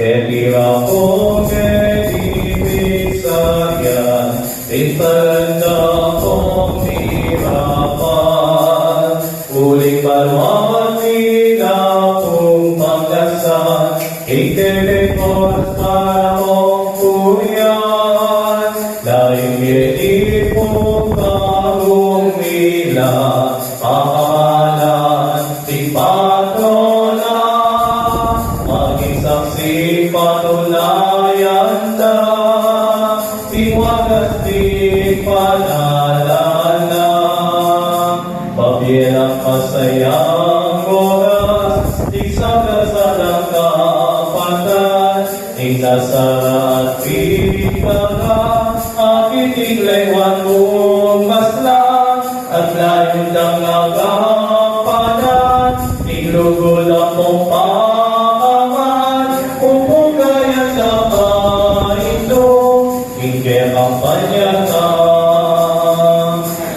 tira ko ibig-sayan, italanda kong hirapan, uling paluaman nila kong paglasan, ikilikos para mong puyan, dahil iipong bagong mila, pakalan, tipato na, maging saksi patulayan na, tiwagas di panalala, pabilang masayang oras, isang-asalang kapatan, inasarat pipaka, aking tiglewan mong maslang, at layon ng nagapanan, iglugol akong paangan, pupugaya sa paito, ingke kampanya ka,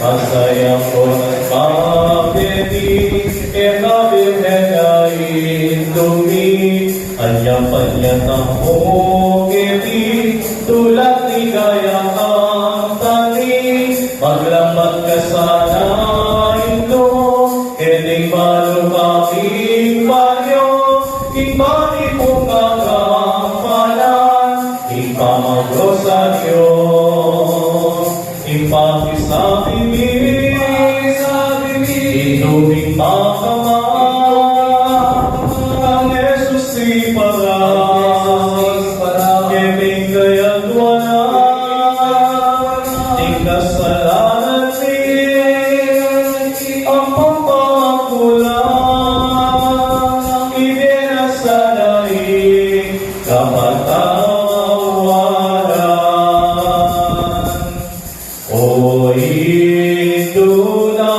masaya ko ng pagketi, ekabirhen ay dumi, anyang-panya ng puketi, tulad ni gaya ang tani, maglambat ka sana ito, kiling malumaking payo, ibali kong agampalan, ipamagosaryo, ipakisabibi, inuming makama, ang Jesus iparas, keming kaya't wala, kasalanan ang pampakulang, ibinasanay kapatawaran. O ito na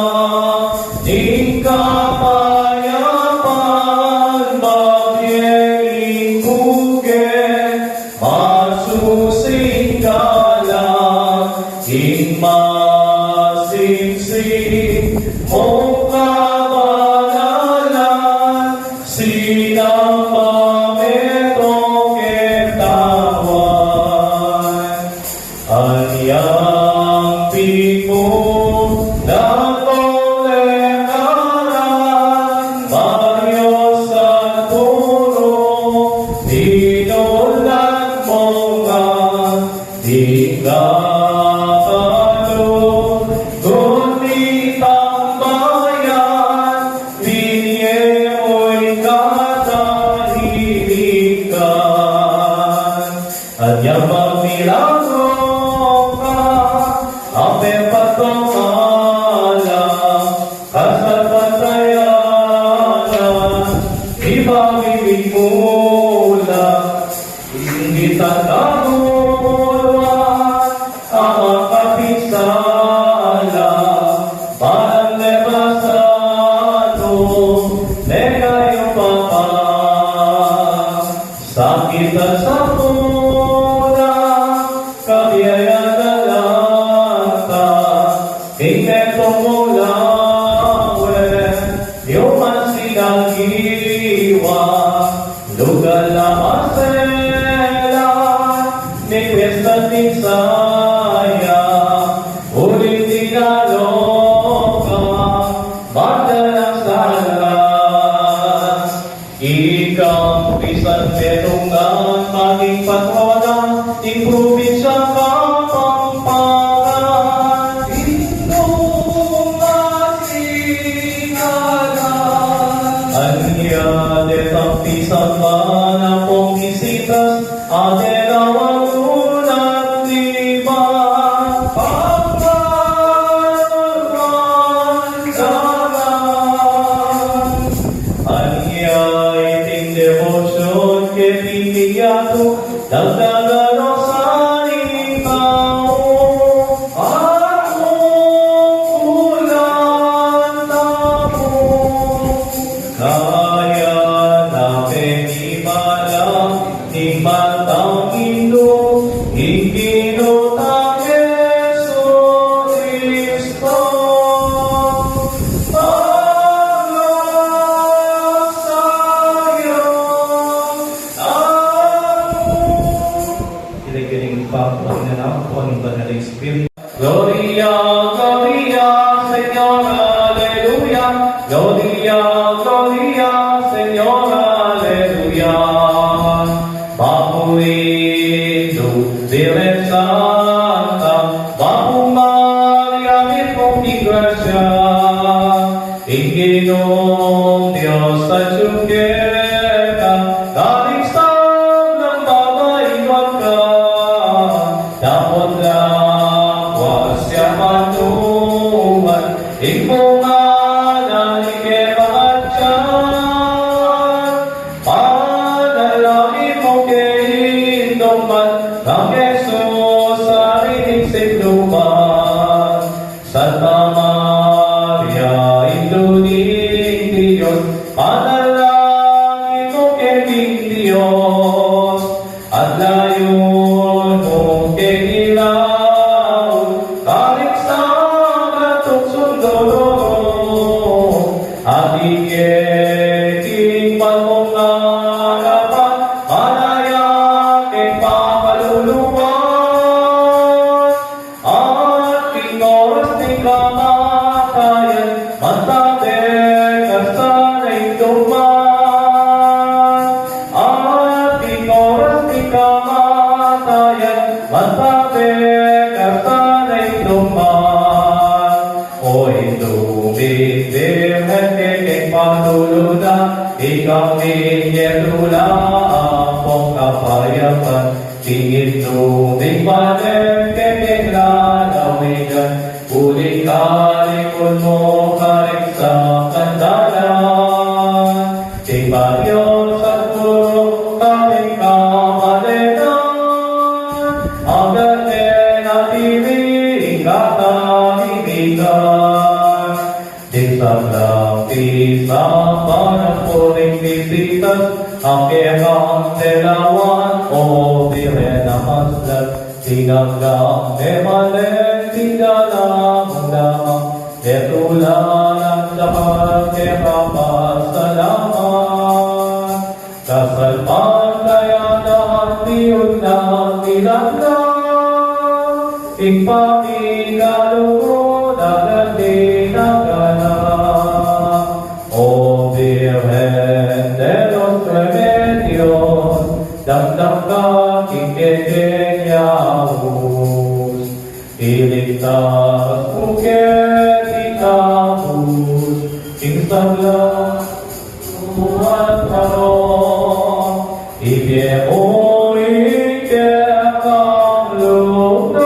di kapayapan, bagyeng lingkugen, masusing ka lang, Ingmasingsing mong kabanalan, sinang pametong ketawan. Anyang pipo na kolekaran, Marios at puro, dinulan mong ka, di ka at yang magmilagro ka, ape patong alam, kasat patayanan, ibang-ibig mula, inggitan kagulan, ang makapisala, parang lebasado, negayong papa, sakit at sakot, Ingketong mulawe, yuman sinagiwa, lugal na masela, nipis na tinsaya, ulit dinaloka, madalang salas. Ikaw pisan penungan, maging patronan, ting probinsya Kapampangan, Anya detang pisan mana pong isitas, ade nawalunan diba, pagkaroon jalan. Anya iting devotion ketinggiyato, dagdagan o saling tao, kaya namin imalang di batang Indo, ikinutang Yeso Cristo. Paglasayo, tula akong kapayapan, tingin tubig panin, kemeng lalawigan, uli kalikon mo karik sa kandalan. Tingbayo sa puro karing kamalitan, agatin at ibig katahimikan. Di sa lapisa parang puring bisitas, ang kekang telawan o birena maslat, tinanggang emalen, tindalang damang, etulanan sa pagkakapasalaman. Kasalpan kaya na tiyong na tinanggang, ipamigalugod agad din ang ganang. O Virgen de los Remedios, damdam ka kikekenya-us, iligtas bukit itabus, insabla tuwan karon, ibiyemuin kekang lunas,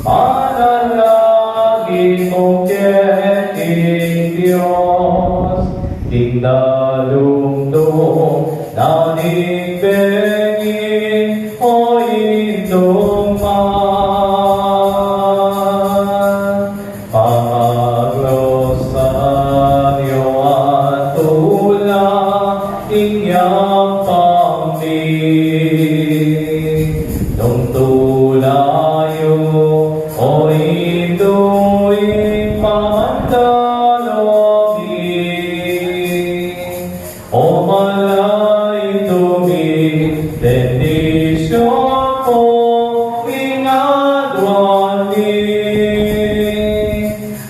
manalagi mong keking Diyos, tingdalumdum naning bengin o indong man. Pag-rosaryo at tulang inyang pangling, nung tulayo o induing pamandalogin, o malay tumig bendisyon mo ingadwani,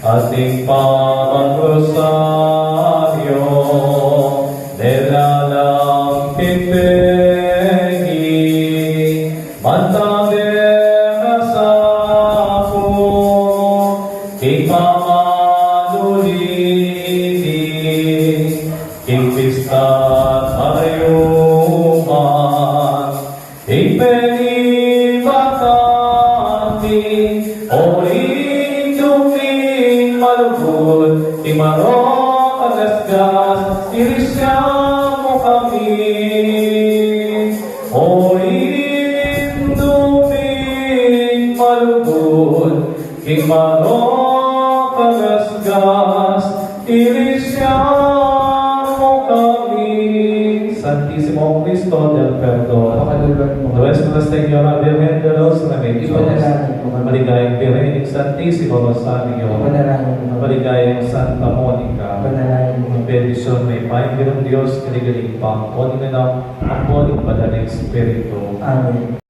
ating pamagrosaryo nilalang pipegi, mantagin na sa ako, ipamanulini, Ingpistat ayuman, ipenibatati, orin tuming malugod, imarok agasgas, irisya mo kami. Orin tuming malugod, imarok agasgas, irisya mo kami. Santísimo Cristo del Perdón, Nuestra Señora Virgen de los Remedios, maligayang Birhening Santísimo Rosario, maligayang Santa Monica, bendisyon may pahingi ng Diyos, kinigaling pang, o ang Panginoong Padaling Espiritu. Amen.